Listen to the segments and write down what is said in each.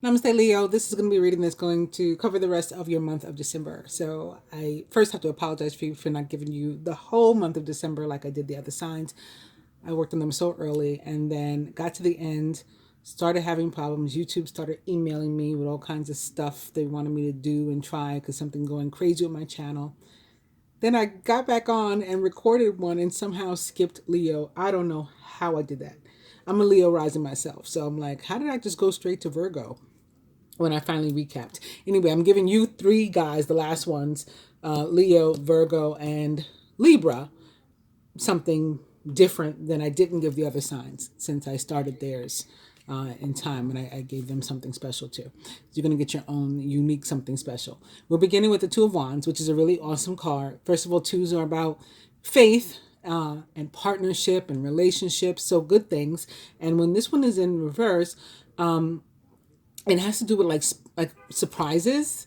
Namaste, Leo. This is going to be a reading that's going to cover the rest of your month of December. So I first have to apologize for you for not giving you the whole month of December like I did the other signs. I worked on them so early and then got to the end, started having problems. YouTube started emailing me with all kinds of stuff they wanted me to do and try because something going crazy with my channel. Then I got back on and recorded one and somehow skipped Leo. I don't know how I did that. I'm a Leo rising myself. So I'm like, how did I just go straight to Virgo when I finally recapped? Anyway, I'm giving you three guys, the last ones, Leo, Virgo, and Libra, something different than I didn't give the other signs since I started theirs in time, and I gave them something special too. So you're going to get your own unique something special. We're beginning with the Two of Wands, which is a really awesome card. First of all, twos are about faith and partnership and relationships, so good things. And when this one is in reverse, it has to do with like surprises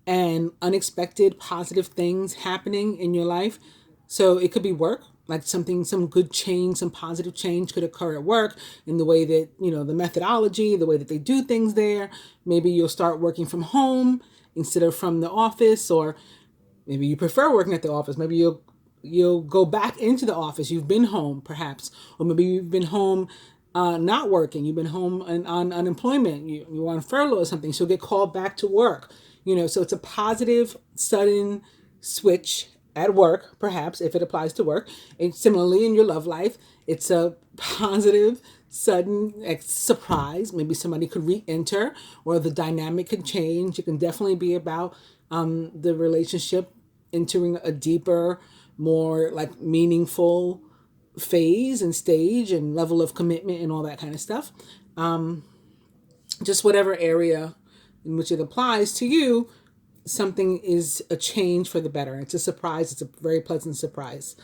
and unexpected positive things happening in your life. So it could be work, like something, some good change, some positive change could occur at work in the way that, you know, the methodology, the way that they do things there. Maybe you'll start working from home instead of from the office, or maybe you prefer working at the office. Maybe you'll go back into the office. You've been home perhaps, or maybe you've been home not working. You've been home on unemployment. You're on furlough or something. So you'll get called back to work. You know, so it's a positive, sudden switch at work, perhaps, if it applies to work. And similarly, in your love life, it's a positive, sudden surprise. Maybe somebody could re-enter or the dynamic could change. It can definitely be about the relationship entering a deeper, more like meaningful phase and stage and level of commitment and all that kind of stuff. Just whatever area in which it applies to you, something is a change for the better. It's a surprise. It's a very pleasant surprise.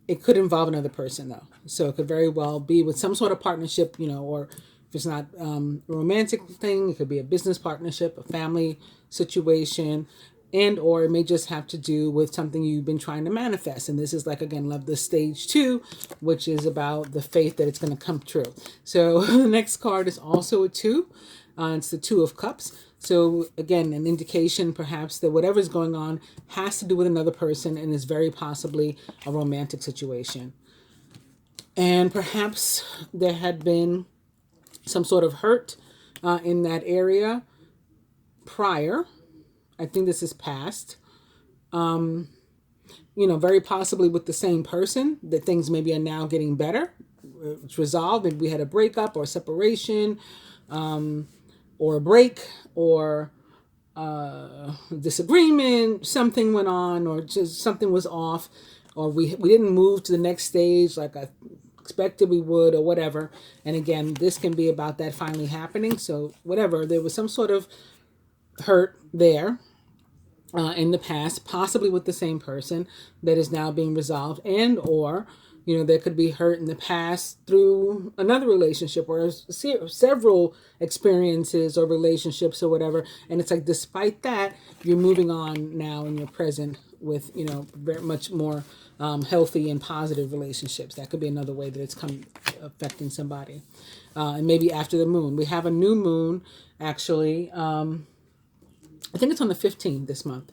It could involve another person though. So it could very well be with some sort of partnership, you know, or if it's not a romantic thing, it could be a business partnership, a family situation, and or it may just have to do with something you've been trying to manifest. And this is like, again, love the stage 2, which is about the faith that it's going to come true. So the next card is also a 2. It's the Two of Cups. So again, an indication perhaps that whatever's going on has to do with another person and is very possibly a romantic situation. And perhaps there had been some sort of hurt in that area prior. I think this is past. You know, very possibly with the same person, that things maybe are now getting better. It's resolved. Maybe we had a breakup or a separation, or a break, or disagreement, something went on, or just something was off, or we didn't move to the next stage like I expected we would, or whatever. And again, this can be about that finally happening. So whatever, there was some sort of hurt there in the past, possibly with the same person, that is now being resolved, and or, you know, there could be hurt in the past through another relationship or several experiences or relationships or whatever. And it's like, despite that, you're moving on now in your present with, you know, very much more healthy and positive relationships. That could be another way that it's affecting somebody. And maybe after the moon, we have a new moon actually. I think it's on the 15th this month,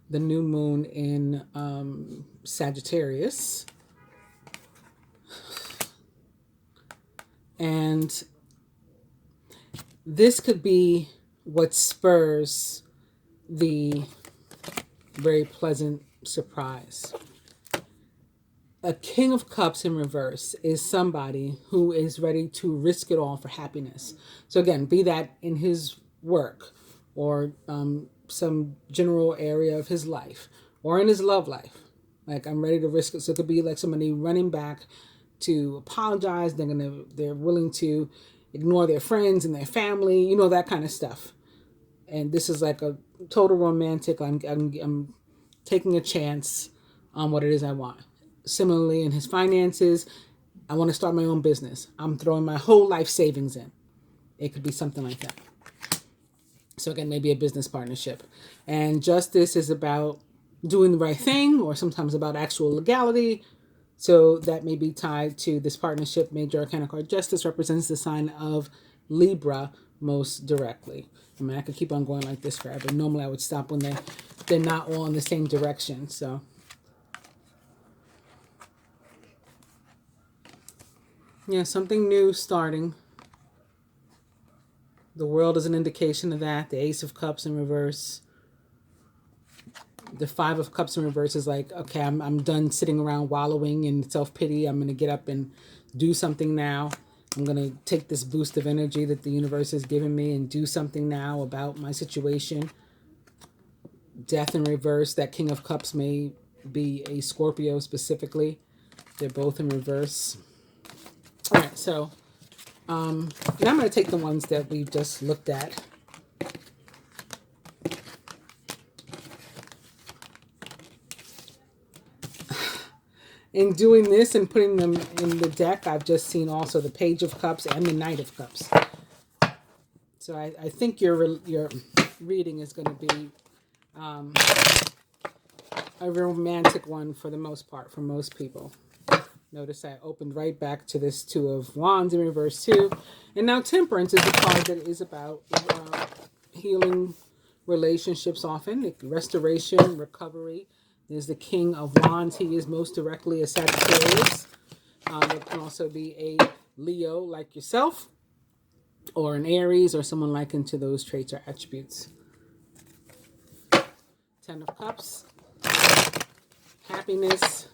the new moon in Sagittarius. And this could be what spurs the very pleasant surprise. A King of Cups in reverse is somebody who is ready to risk it all for happiness. So again, be that in his work, or some general area of his life, or in his love life. Like, I'm ready to risk it. So it could be like somebody running back to apologize. They're willing to ignore their friends and their family, you know, that kind of stuff. And this is like a total romantic. I'm taking a chance on what it is I want. Similarly, in his finances, I want to start my own business. I'm throwing my whole life savings in. It could be something like that. So again, maybe a business partnership. And justice is about doing the right thing, or sometimes about actual legality. So that may be tied to this partnership. Major Arcana card Justice represents the sign of Libra, most directly. I mean, I could keep on going like this forever. Normally I would stop when they're not all in the same direction. So yeah, something new starting. The world is an indication of that. The Ace of Cups in reverse. The Five of Cups in reverse is like, okay, I'm done sitting around wallowing in self-pity. I'm going to get up and do something now. I'm going to take this boost of energy that the universe has given me and do something now about my situation. Death in reverse. That King of Cups may be a Scorpio specifically. They're both in reverse. All right, so and I'm going to take the ones that we've just looked at. In doing this and putting them in the deck, I've just seen also the Page of Cups and the Knight of Cups. So I think your reading is going to be a romantic one for the most part, for most people. Notice I opened right back to this Two of Wands in reverse too. And now Temperance is a card that is about healing relationships often, like restoration, recovery. There's the King of Wands. He is most directly a Sagittarius. It can also be a Leo like yourself, or an Aries, or someone like into those traits or attributes. Ten of Cups. Happiness.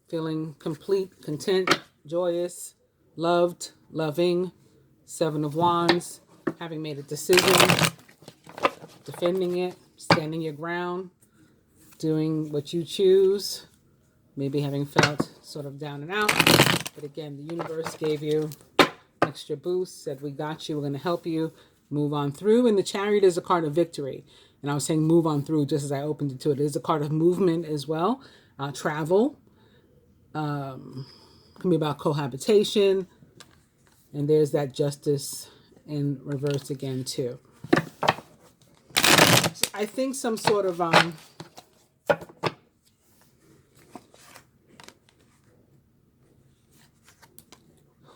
Feeling complete, content, joyous, loved, loving. Seven of Wands. Having made a decision. Defending it. Standing your ground. Doing what you choose. Maybe having felt sort of down and out. But again, the universe gave you extra boost. Said, we got you. We're going to help you. Move on through. And the Chariot is a card of victory. And I was saying move on through just as I opened it to it. It is a card of movement as well. Travel. Can be about cohabitation. And there's that Justice in reverse again too. So I think some sort of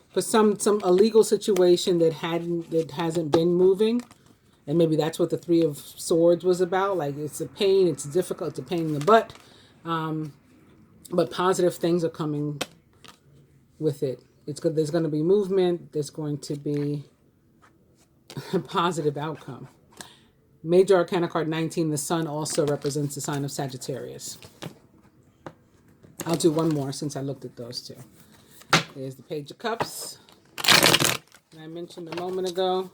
for some illegal situation that hasn't been moving, and maybe that's what the Three of Swords was about. Like, it's a pain, it's difficult, it's a pain in the butt, but positive things are coming with it. It's good. There's going to be movement. There's going to be a positive outcome. Major Arcana card 19, the Sun, also represents the sign of Sagittarius. I'll do one more since I looked at those two. There's the Page of Cups. And I mentioned a moment ago,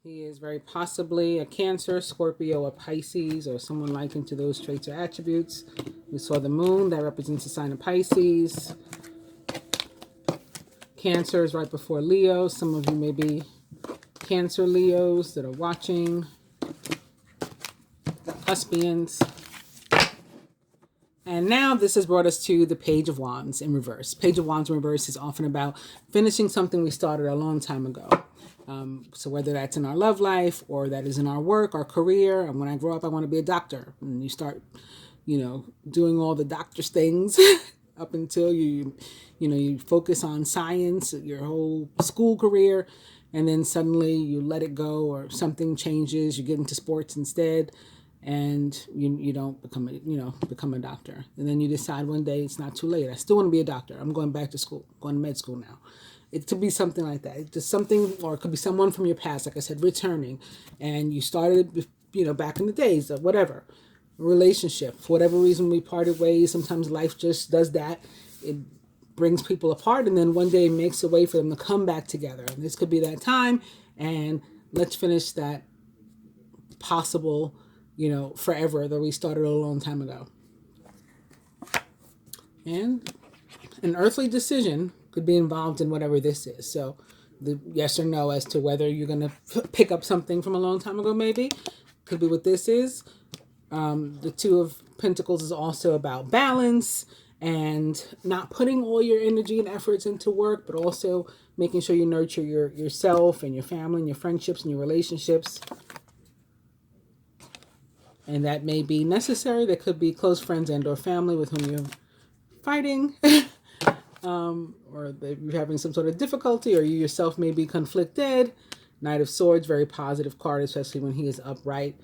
he is very possibly a Cancer, Scorpio, or Pisces, or someone like into those traits or attributes. We saw the Moon, that represents the sign of Pisces. Cancer is right before Leo. Some of you may be Cancer Leos that are watching. Cuspians. And now this has brought us to the Page of Wands in reverse. Page of Wands in reverse is often about finishing something we started a long time ago. So whether that's in our love life or that is in our work, our career. And when I grow up, I want to be a doctor. And you start, doing all the doctor's things up until you focus on science, your whole school career. And then suddenly you let it go, or something changes. You get into sports instead. And you don't become a doctor. And then you decide one day it's not too late. I still want to be a doctor. I'm going back to school, going to med school now. It could be something like that. It's just something, or it could be someone from your past, like I said, returning. And you started, back in the days, or whatever. Relationship. For whatever reason, we parted ways. Sometimes life just does that. It brings people apart, and then one day it makes a way for them to come back together. And this could be that time. And let's finish that possible forever that we started a long time ago. And an earthly decision could be involved in whatever this is. So the yes or no as to whether you're going to pick up something from a long time ago, maybe. Could be what this is. The Two of Pentacles is also about balance and not putting all your energy and efforts into work, but also making sure you nurture yourself and your family and your friendships and your relationships. And that may be necessary. There could be close friends and or family with whom you're fighting. or that you're having some sort of difficulty, or you yourself may be conflicted. Knight of Swords, very positive card, especially when he is upright.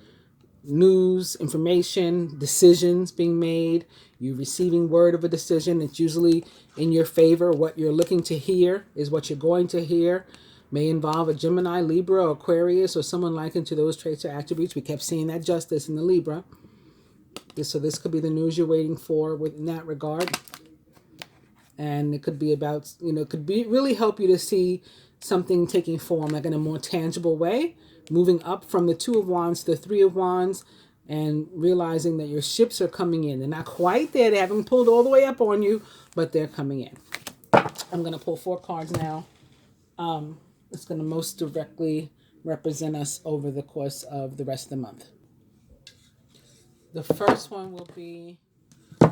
News, information, decisions being made, you receiving word of a decision. It's usually in your favor. What you're looking to hear is what you're going to hear. May involve a Gemini, Libra, Aquarius, or someone likened to those traits or attributes. We kept seeing that justice in the Libra. So this could be the news you're waiting for in that regard. And it could be about, it could be really help you to see something taking form, like in a more tangible way, moving up from the Two of Wands to the Three of Wands, and realizing that your ships are coming in. They're not quite there. They haven't pulled all the way up on you, but they're coming in. I'm going to pull 4 cards now. It's going to most directly represent us over the course of the rest of the month. The first one will be,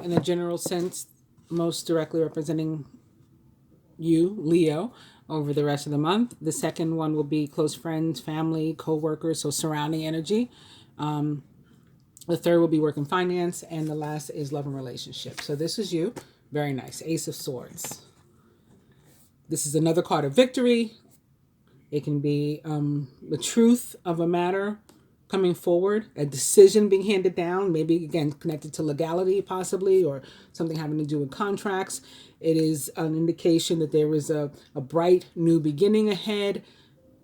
in a general sense, most directly representing you, Leo, over the rest of the month. The second one will be close friends, family, co-workers, so surrounding energy. The third will be work and finance, and the last is love and relationship. So this is you. Very nice. Ace of Swords. This is another card of victory. It can be the truth of a matter coming forward, a decision being handed down, maybe again connected to legality possibly, or something having to do with contracts. It is an indication that there is a bright new beginning ahead,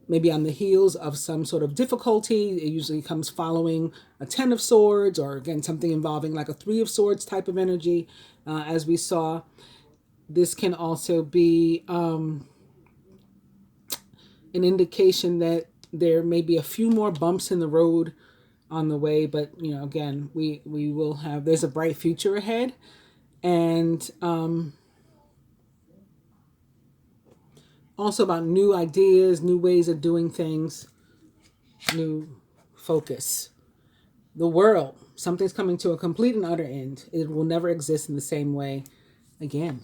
maybe on the heels of some sort of difficulty. It usually comes following a 10 of Swords, or again something involving like a 3 of Swords type of energy, as we saw. This can also be an indication that there may be a few more bumps in the road on the way, but again, we will have, there's a bright future ahead. And also about new ideas, new ways of doing things, new focus. The world, something's coming to a complete and utter end. It will never exist in the same way again.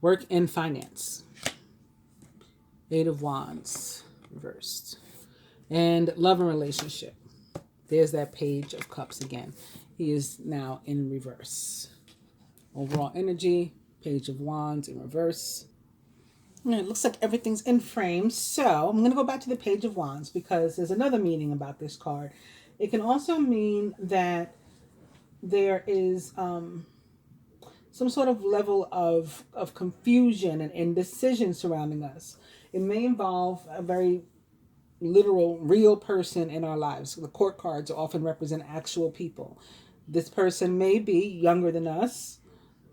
Work and finance. 8 of Wands reversed. And love and relationship. There's that Page of Cups again. He is now in reverse. Overall energy, Page of Wands in reverse. And it looks like everything's in frame. So I'm going to go back to the Page of Wands because there's another meaning about this card. It can also mean that there is some sort of level of confusion and indecision surrounding us. It may involve a very literal, real person in our lives. The court cards often represent actual people. This person may be younger than us,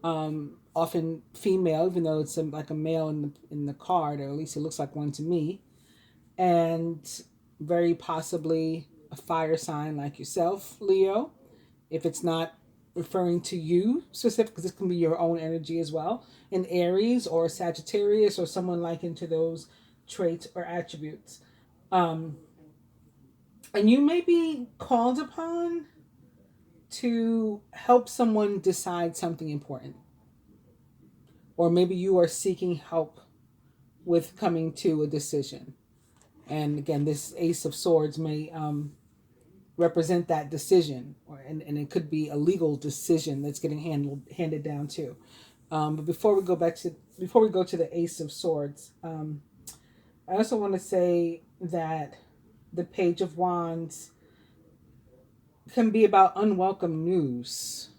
often female, even though it's like a male in the card, or at least it looks like one to me, and very possibly a fire sign like yourself, Leo. If it's not referring to you specific, because this can be your own energy as well, an Aries or Sagittarius or someone likened to those traits or attributes. And you may be called upon to help someone decide something important. Or maybe you are seeking help with coming to a decision. And again, this Ace of Swords may represent that decision, and it could be a legal decision that's getting handed down too. But before we go to the Ace of Swords, I also want to say that the Page of Wands can be about unwelcome news.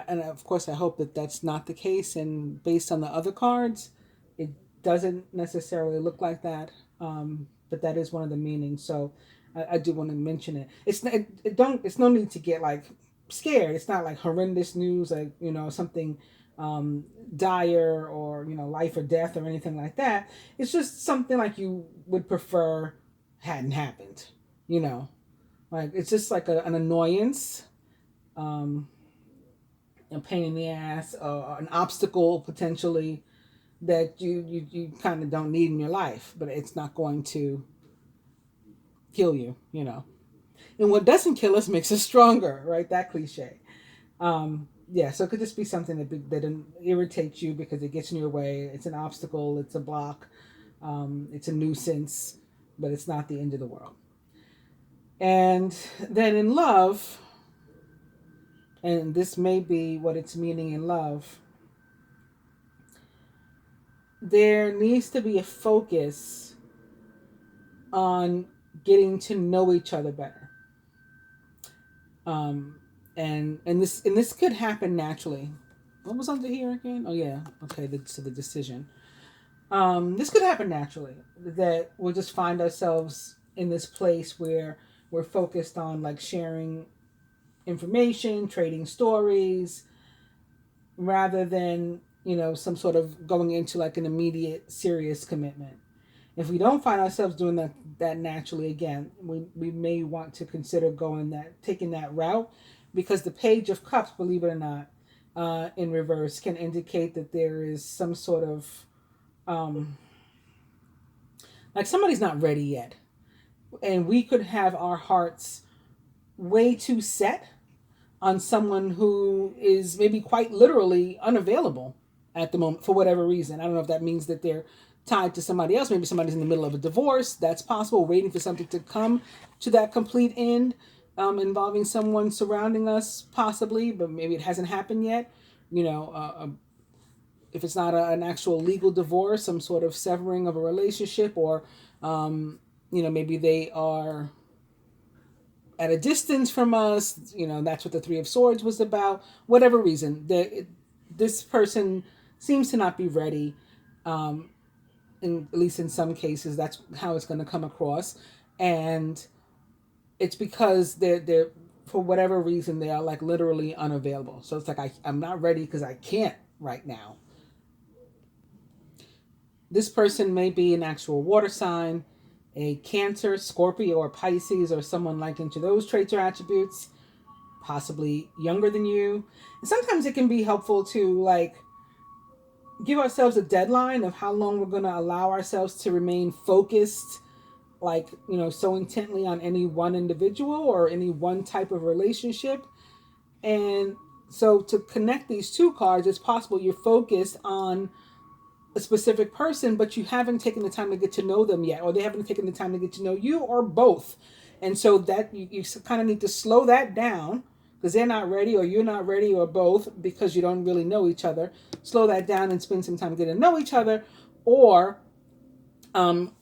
And of course, I hope that that's not the case. And based on the other cards, it doesn't necessarily look like that. But that is one of the meanings. So I do want to mention it. It's no need to get like scared. It's not like horrendous news, like, something dire or, life or death or anything like that. It's just something like you would prefer hadn't happened, like it's just like an annoyance, a pain in the ass, an obstacle potentially that you kind of don't need in your life, but it's not going to kill you, And what doesn't kill us makes us stronger, right? That cliche. Yeah, so it could just be something that irritates you because it gets in your way. It's an obstacle, it's a block, it's a nuisance, but it's not the end of the world. And then in love, and this may be what it's meaning in love, there needs to be a focus on getting to know each other better. And this could happen naturally. What was under here again? Oh yeah, okay. So the decision. This could happen naturally. That we'll just find ourselves in this place where we're focused on like sharing information, trading stories, rather than some sort of going into like an immediate serious commitment. If we don't find ourselves doing that naturally, again, we may want to consider taking that route, because the Page of Cups, believe it or not, in reverse can indicate that there is some sort of like somebody's not ready yet, and we could have our hearts way too set on someone who is maybe quite literally unavailable at the moment for whatever reason. I don't know if that means that they're tied to somebody else. Maybe somebody's in the middle of a divorce. That's possible. Waiting for something to come to that complete end, involving someone surrounding us, possibly, but maybe it hasn't happened yet. If it's not an actual legal divorce, some sort of severing of a relationship, or maybe they are at a distance from us. That's what the Three of Swords was about. Whatever reason, this person seems to not be ready. At least in some cases, that's how it's going to come across, and it's because they're for whatever reason they are like literally unavailable. So it's like I'm not ready because I can't right now. This person may be an actual water sign, a Cancer, Scorpio, or Pisces, or someone like into those traits or attributes, possibly younger than you. And sometimes it can be helpful to like give ourselves a deadline of how long we're going to allow ourselves to remain focused, like, so intently on any one individual or any one type of relationship. And so to connect these two cards, it's possible you're focused on a specific person, but you haven't taken the time to get to know them yet, or they haven't taken the time to get to know you, or both. And so that you kind of need to slow that down, because they're not ready, or you're not ready, or both, because you don't really know each other. Slow that down and spend some time getting to know each other. Or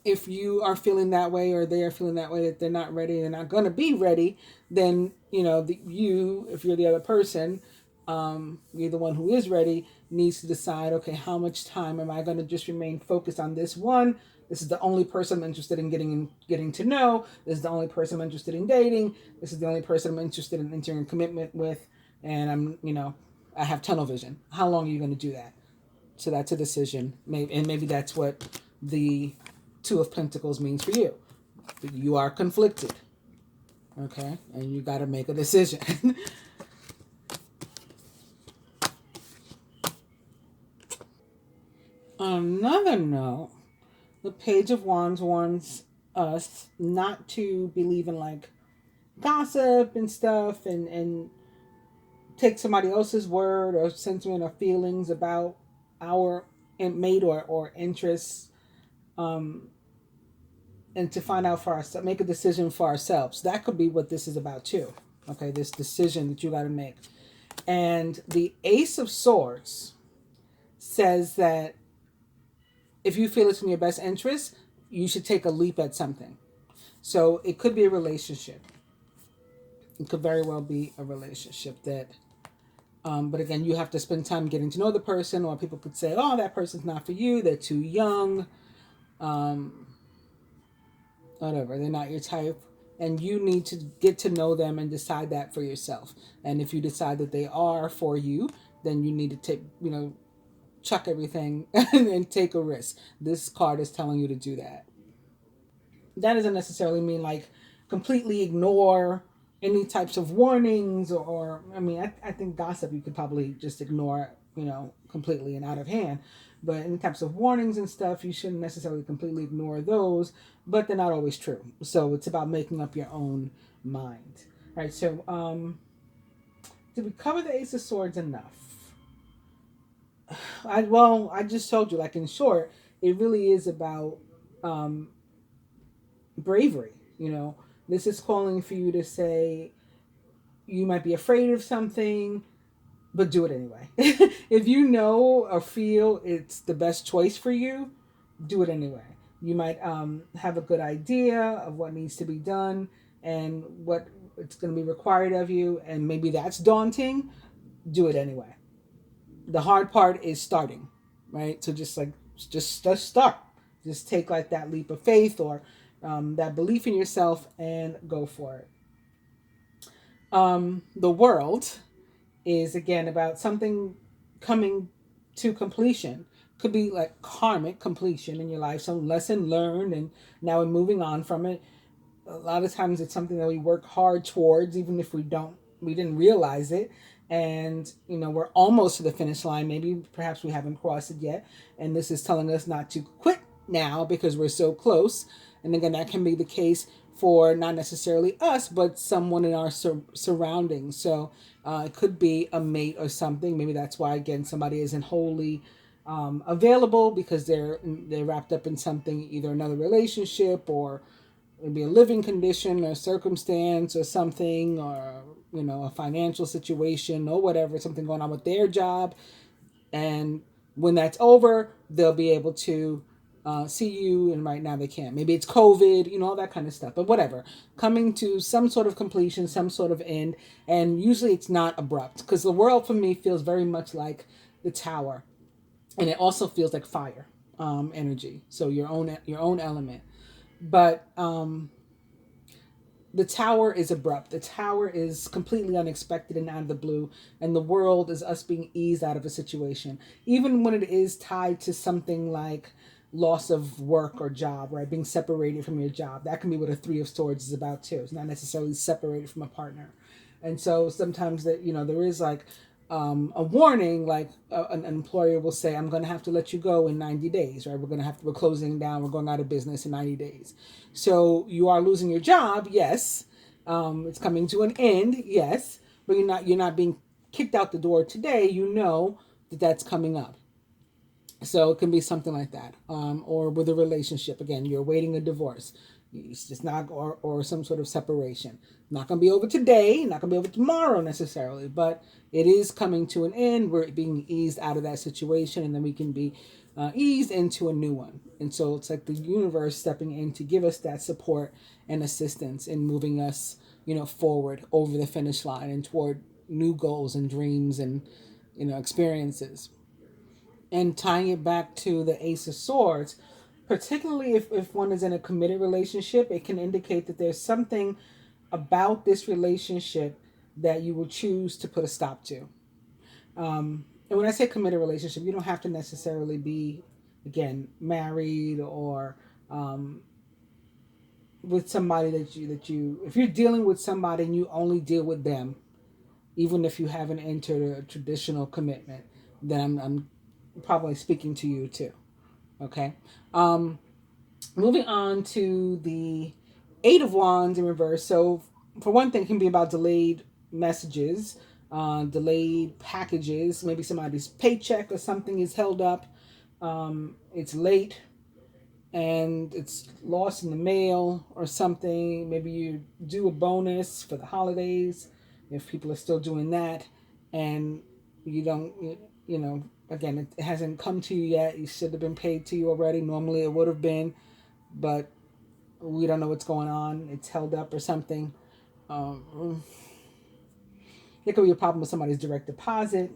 if you are feeling that way, or they are feeling that way, that they're not ready, they're not going to be ready, then if you're the other person, you're the one who is ready, needs to decide, okay, how much time am I going to just remain focused on this one? This is the only person I'm interested in getting to know. This is the only person I'm interested in dating. This is the only person I'm interested in entering a commitment with. And I have tunnel vision. How long are you going to do that? So that's a decision. Maybe that's what the Two of Pentacles means for you. You are conflicted. Okay? And you got to make a decision. Another note, the Page of Wands warns us not to believe in like gossip and stuff, and take somebody else's word or sentiment or feelings about our mate or interests, and to find out for ourselves, make a decision for ourselves. That could be what this is about too. Okay, this decision that you got to make. And the Ace of Swords says that if you feel it's in your best interest, you should take a leap at something. So it could be a relationship. It could very well be a relationship that, but again, you have to spend time getting to know the person, or people could say, oh, that person's not for you. They're too young. Whatever. They're not your type. And you need to get to know them and decide that for yourself. And if you decide that they are for you, then you need to take, chuck everything and take a risk. This card is telling you to do that. That doesn't necessarily mean like completely ignore any types of warnings, or I think gossip you could probably just ignore, completely and out of hand. But any types of warnings and stuff, you shouldn't necessarily completely ignore those, but they're not always true. So it's about making up your own mind. All right, so did we cover the Ace of Swords enough? I just told you, like in short, it really is about bravery. This is calling for you to say, you might be afraid of something, but do it anyway. If you know or feel it's the best choice for you, do it anyway. You might have a good idea of what needs to be done and what it's going to be required of you, and maybe that's daunting. Do it anyway. The hard part is starting, right? So just start. Just take like that leap of faith or that belief in yourself and go for it. The world is again about something coming to completion. Could be like karmic completion in your life, some lesson learned, and now we're moving on from it. A lot of times it's something that we work hard towards, even if we didn't realize it. And we're almost to the finish line. Maybe perhaps we haven't crossed it yet, and this is telling us not to quit now because we're so close. And again, that can be the case for not necessarily us, but someone in our surroundings. So it could be a mate or something. Maybe that's why, again, somebody isn't wholly available because they're wrapped up in something, either another relationship or maybe a living condition or circumstance or something, or a financial situation or whatever, something going on with their job. And when that's over, they'll be able to see you, and right now they can't. Maybe it's COVID, all that kind of stuff, but whatever. Coming to some sort of completion, some sort of end, and usually it's not abrupt, because the world for me feels very much like the Tower, and it also feels like fire energy, so your own element. But the Tower is abrupt. The Tower is completely unexpected and out of the blue, and the world is us being eased out of a situation, even when it is tied to something like loss of work or job, right? Being separated from your job. That can be what a Three of Swords is about too. It's not necessarily separated from a partner. And so sometimes that, there is like a warning, like an employer will say, I'm going to have to let you go in 90 days, right? We're closing down, we're going out of business in 90 days. So you are losing your job, yes. It's coming to an end, yes. But you're not being kicked out the door today. You know that that's coming up. So it can be something like that. Or with a relationship, again, you're awaiting a divorce. It's just not, or some sort of separation. Not going to be over today, not going to be over tomorrow necessarily, but it is coming to an end. We're being eased out of that situation, and then we can be eased into a new one. And so it's like the universe stepping in to give us that support and assistance in moving us, forward over the finish line and toward new goals and dreams and, experiences. And tying it back to the Ace of Swords, particularly if one is in a committed relationship, it can indicate that there's something about this relationship that you will choose to put a stop to. And when I say committed relationship, you don't have to necessarily be, again, married or with somebody that you, if you're dealing with somebody and you only deal with them, even if you haven't entered a traditional commitment, then I'm probably speaking to you too. Okay. Moving on to the Eight of Wands in reverse. So, for one thing, it can be about delayed messages, delayed packages. Maybe somebody's paycheck or something is held up. It's late and it's lost in the mail or something. Maybe you do a bonus for the holidays if people are still doing that, and you don't, again, it hasn't come to you yet. It should have been paid to you already. Normally it would have been, but we don't know what's going on. It's held up or something. There could be a problem with somebody's direct deposit.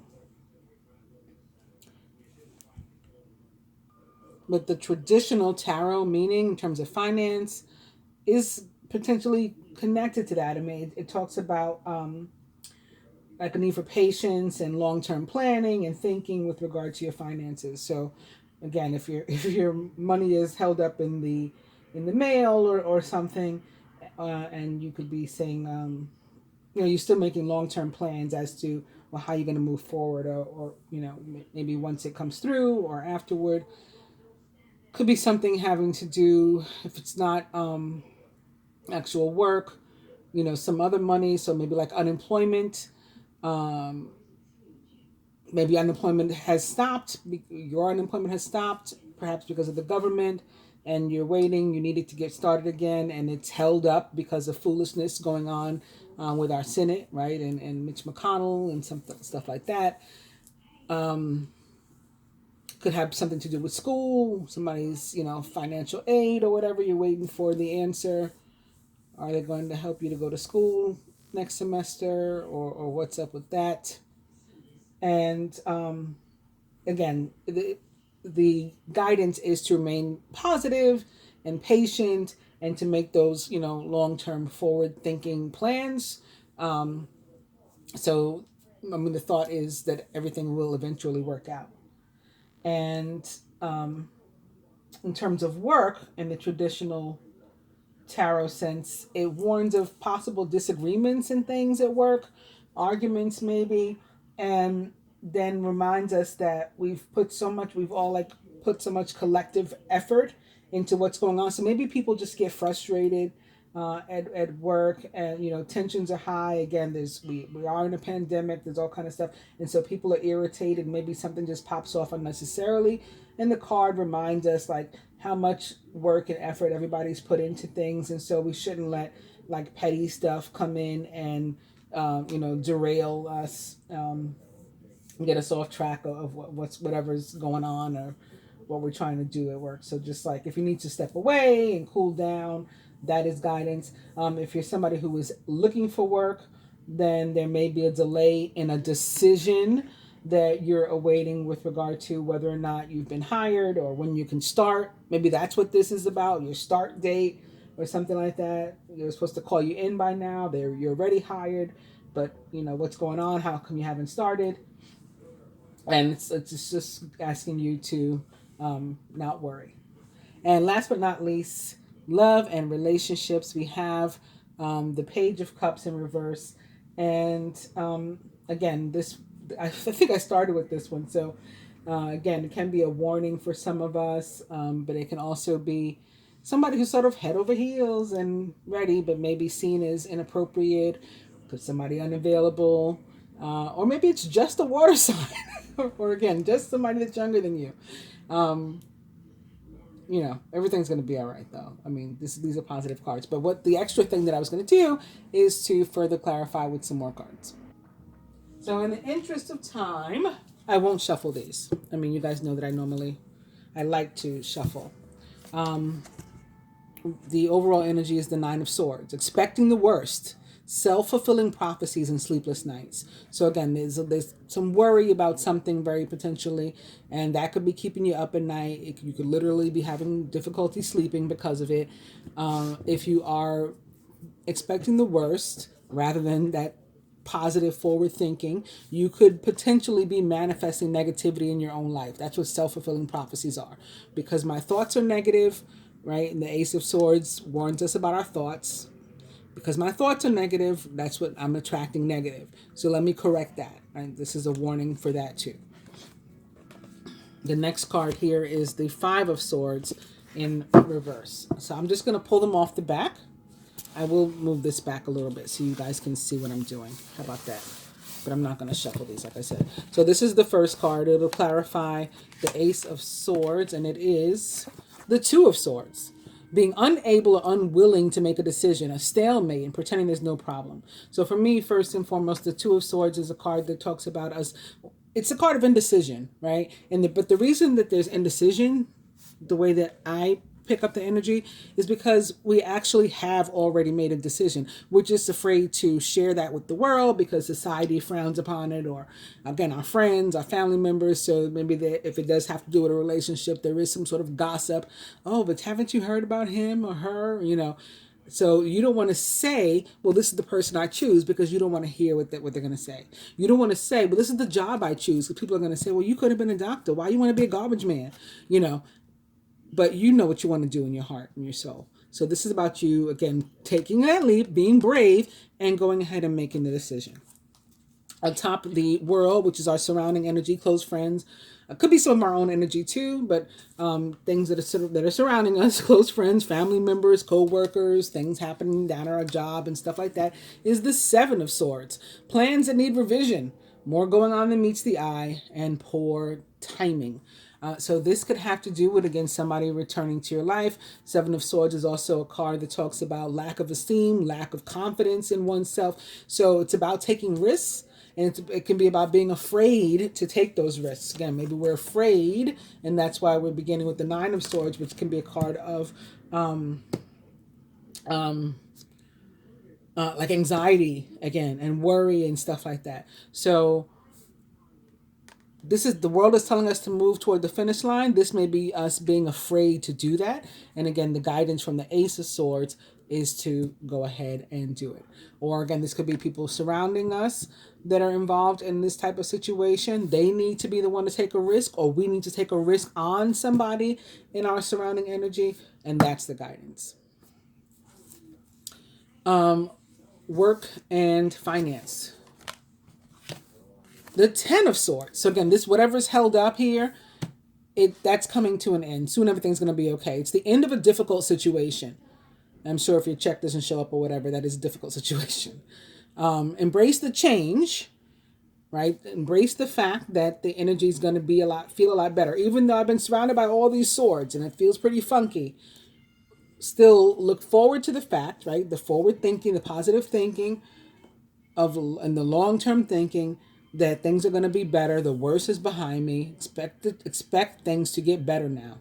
But the traditional tarot meaning in terms of finance is potentially connected to that. I mean, it talks about like a need for patience and long-term planning and thinking with regard to your finances. So again, if your money is held up in the mail or something, and you could be saying, you're still making long-term plans as to how you're going to move forward, or maybe once it comes through or afterward. Could be something having to do, if it's not actual work, some other money. So maybe like unemployment. Maybe unemployment has stopped. Your unemployment has stopped, perhaps because of the government, and you're waiting, you needed to get started again, and it's held up because of foolishness going on with our Senate, right, and Mitch McConnell and some stuff like that. Could have something to do with school, somebody's, financial aid or whatever. You're waiting for the answer. Are they going to help you to go to school next semester, or what's up with that? And again, the guidance is to remain positive and patient and to make those, long-term forward-thinking plans. So, the thought is that everything will eventually work out. And in terms of work, in the traditional tarot sense, it warns of possible disagreements and things at work, arguments maybe, and then reminds us that we've all put so much collective effort into what's going on. So maybe people just get frustrated at work, and tensions are high. Again, we are in a pandemic. There's all kind of stuff, and so people are irritated. Maybe something just pops off unnecessarily, and the card reminds us how much work and effort everybody's put into things, and so we shouldn't let petty stuff come in and derail us, get us off track of whatever's going on or what we're trying to do at work. So just if you need to step away and cool down, that is guidance. If you're somebody who is looking for work, then there may be a delay in a decision that you're awaiting with regard to whether or not you've been hired or when you can start. Maybe that's what this is about, your start date or something like that. They're supposed to call you in by now. You're already hired, but what's going on? How come you haven't started? And it's just asking you to not worry. And last but not least, love and relationships. We have the Page of Cups in reverse. And again, I think I started with this one. So again, it can be a warning for some of us, but it can also be somebody who's sort of head over heels and ready, but maybe seen as inappropriate, because somebody unavailable, or maybe it's just a water sign, or again, just somebody that's younger than you. Everything's going to be all right, though. These are positive cards. But what the extra thing that I was going to do is to further clarify with some more cards. So in the interest of time, I won't shuffle these. You guys know that I like to shuffle. The overall energy is the Nine of Swords, expecting the worst, self-fulfilling prophecies, and sleepless nights. So again, there's some worry about something very potentially, and that could be keeping you up at night. You could literally be having difficulty sleeping because of it. If you are expecting the worst rather than that positive forward thinking, you could potentially be manifesting negativity in your own life. That's what self-fulfilling prophecies are. Because my thoughts are negative, right? And the Ace of Swords warns us about our thoughts. Because my thoughts are negative, that's what I'm attracting negative. So let me correct that. Right? This is a warning for that too. The next card here is the Five of Swords in reverse. So I'm just going to pull them off the back. I will move this back a little bit so you guys can see what I'm doing. How about that? But I'm not going to shuffle these, like I said. So this is the first card. It'll clarify the Ace of Swords, and it is the Two of Swords. Being unable or unwilling to make a decision, a stalemate, and pretending there's no problem. So for me, first and foremost, the Two of Swords is a card that talks about us. It's a card of indecision, right? But the reason that there's indecision, the way that I pick up the energy, is because we actually have already made a decision. We're just afraid to share that with the world because society frowns upon it, or again, our friends, our family members. So maybe if it does have to do with a relationship, there is some sort of gossip. Oh, but haven't you heard about him or her? So you don't want to say, well, this is the person I choose, because you don't want to hear what they're going to say. You don't want to say, well, this is the job I choose, because people are going to say, well, you could have been a doctor. Why you want to be a garbage man? But you know what you want to do in your heart and your soul. So this is about you, again, taking that leap, being brave, and going ahead and making the decision. Atop the world, which is our surrounding energy, close friends. It could be some of our own energy too, but things that are surrounding us, close friends, family members, co-workers, things happening down at our job and stuff like that, is the Seven of Swords. Plans that need revision. More going on than meets the eye, and poor timing. So this could have to do with, again, somebody returning to your life. Seven of Swords is also a card that talks about lack of esteem, lack of confidence in oneself. So it's about taking risks, and it can be about being afraid to take those risks. Again, maybe we're afraid, and that's why we're beginning with the Nine of Swords, which can be a card of like anxiety, again, and worry and stuff like that. So this is, the world is telling us to move toward the finish line. This may be us being afraid to do that. And again, the guidance from the Ace of Swords is to go ahead and do it. Or again, this could be people surrounding us that are involved in this type of situation. They need to be the one to take a risk, or we need to take a risk on somebody in our surrounding energy. And that's the guidance. Work and finance. The Ten of Swords. So again, this, whatever's held up here, that's coming to an end. Soon everything's going to be okay. It's the end of a difficult situation. I'm sure if your check doesn't show up or whatever, that is a difficult situation. Embrace the change, right? Embrace the fact that the energy is going to be feel a lot better. Even though I've been surrounded by all these swords and it feels pretty funky, still look forward to the fact, right? The forward thinking, the positive thinking and the long-term thinking that things are going to be better. The worst is behind me. Expect things to get better now.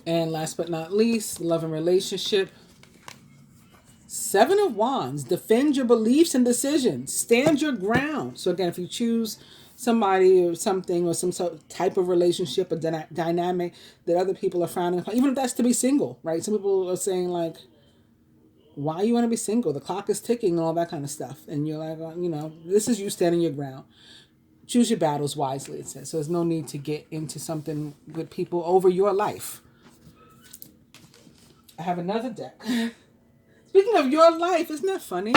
And last but not least, love and relationship. Seven of Wands. Defend your beliefs and decisions. Stand your ground. So again, if you choose somebody or something or some sort of type of relationship or dynamic that other people are frowning upon, even if that's to be single, right? Some people are saying like, why you want to be single? The clock is ticking and all that kind of stuff. And you're like, you know, this is you standing your ground. Choose your battles wisely, it says. So there's no need to get into something with people over your life. I have another deck. Speaking of your life, isn't that funny?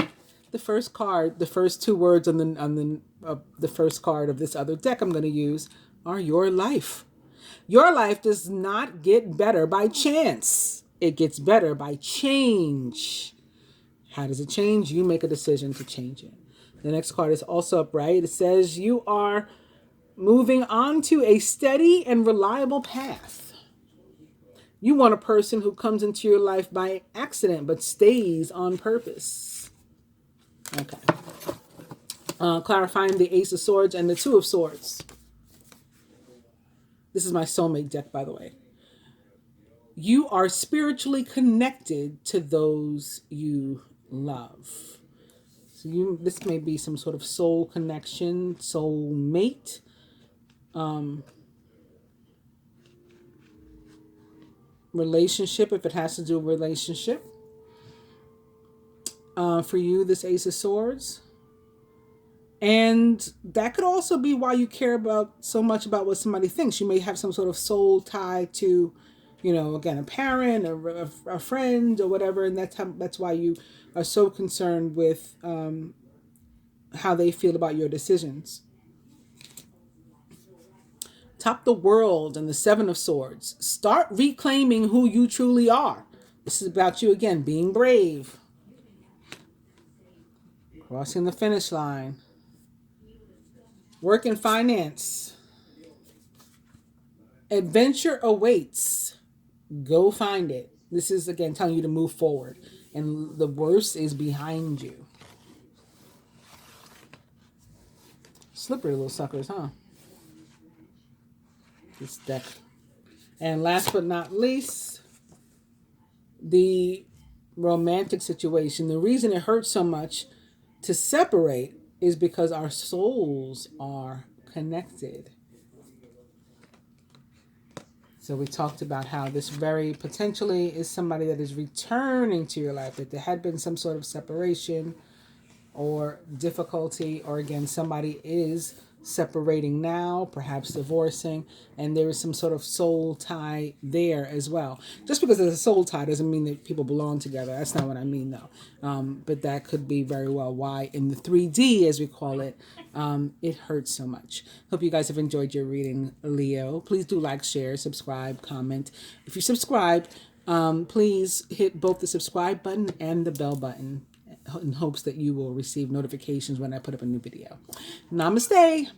The first card, the first two words on the first card of this other deck I'm going to use are your life. Your life does not get better by chance. It gets better by change. How does it change? You make a decision to change it. The next card is also upright. It says you are moving on to a steady and reliable path. You want a person who comes into your life by accident but stays on purpose. Okay. Clarifying the Ace of Swords and the Two of Swords. This is my soulmate deck, by the way. You are spiritually connected to those you love. So this may be some sort of soul connection, soul mate. Relationship, if it has to do with relationship. For you, this Ace of Swords. And that could also be why you care so much about what somebody thinks. You may have some sort of soul tie to, you know, again, a parent or a friend or whatever. And that's why you are so concerned with how they feel about your decisions. Top the World and the Seven of Swords. Start reclaiming who you truly are. This is about you, again, being brave. Crossing the finish line. Work and finance. Adventure awaits. Go find it. This is, again, telling you to move forward. And the worst is behind you. Slippery little suckers, huh? This deck. And last but not least, the romantic situation. The reason it hurts so much to separate is because our souls are connected. So we talked about how this very potentially is somebody that is returning to your life, that there had been some sort of separation or difficulty, or again, somebody is separating now, perhaps divorcing, and there is some sort of soul tie there as well. Just because there's a soul tie doesn't mean that people belong together. That's not what I mean, though. But that could be very well why in the 3D, as we call it, it hurts so much. Hope you guys have enjoyed your reading, Leo. Please do like, share, subscribe, comment. If you subscribe, please hit both the subscribe button and the bell button in hopes that you will receive notifications when I put up a new video. Namaste.